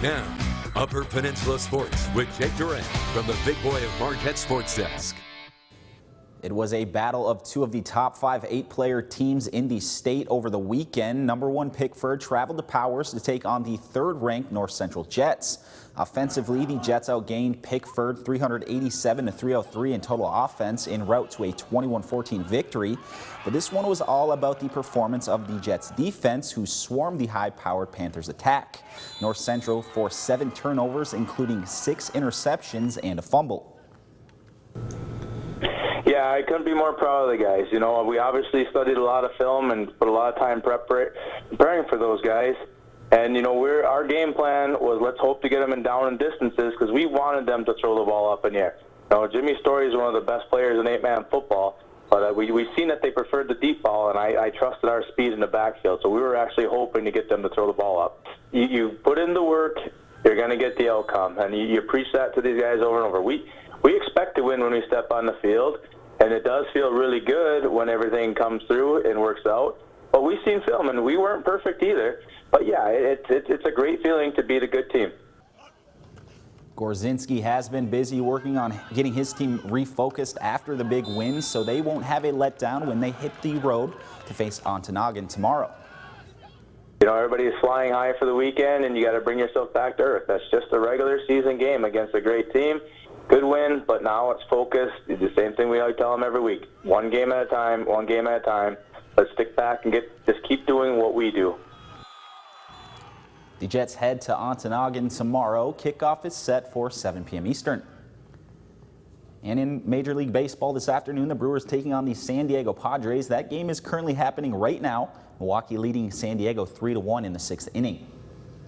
Now, Upper Peninsula Sports with Jake Durant from the Big Boy of Marquette Sports Desk. It was a battle of two of the top 5 8-player teams in the state over the weekend. #1 Pickford traveled to Powers to take on the 3rd-ranked North Central Jets. Offensively, the Jets outgained Pickford 387 to 303 in total offense en route to a 21-14 victory. But this one was all about the performance of the Jets defense, who swarmed the high-powered Panthers attack. North Central forced 7 turnovers, including 6 interceptions and a fumble. Yeah, I couldn't be more proud of the guys. You know, we obviously studied a lot of film and put a lot of time preparing for those guys. And, you know, our game plan was let's hope to get them in down and distances because we wanted them to throw the ball up in the air. You know, Jimmy Story is one of the best players in 8-man football, but we've seen that they preferred the deep ball, and I trusted our speed in the backfield. So we were actually hoping to get them to throw the ball up. You put in the work, you're going to get the outcome. And you preach that to these guys over and over. We expect to win when we step on the field. And it does feel really good when everything comes through and works out. But we've seen film, and we weren't perfect either. But yeah, it's a great feeling to beat a good team. Gorzinski has been busy working on getting his team refocused after the big win, so they won't have a letdown when they hit the road to face Ontonagon tomorrow. You know, everybody's flying high for the weekend, and you got to bring yourself back to earth. That's just a regular season game against a great team. Good win, but now it's focused. It's the same thing we like to tell them every week. One game at a time, one game at a time. Let's stick back and just keep doing what we do. The Jets head to Ontonagon tomorrow. Kickoff is set for 7 p.m. Eastern. And in Major League Baseball this afternoon, the Brewers taking on the San Diego Padres. That game is currently happening right now. Milwaukee leading San Diego 3-1 in the 6th inning.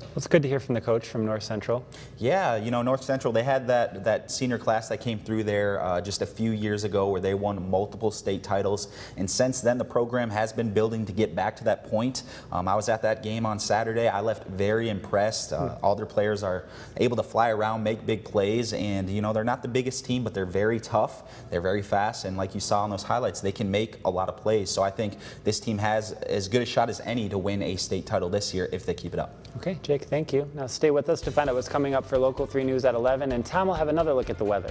Well, it's good to hear from the coach from North Central. Yeah, you know, North Central, they had that senior class that came through there just a few years ago where they won multiple state titles. And since then, the program has been building to get back to that point. I was at that game on Saturday. I left very impressed. All their players are able to fly around, make big plays. And, you know, they're not the biggest team, but they're very tough. They're very fast. And like you saw in those highlights, they can make a lot of plays. So I think this team has as good a shot as any to win a state title this year if they keep it up. Okay, Jake, thank you. Now stay with us to find out what's coming up for Local 3 News at 11, and Tom will have another look at the weather.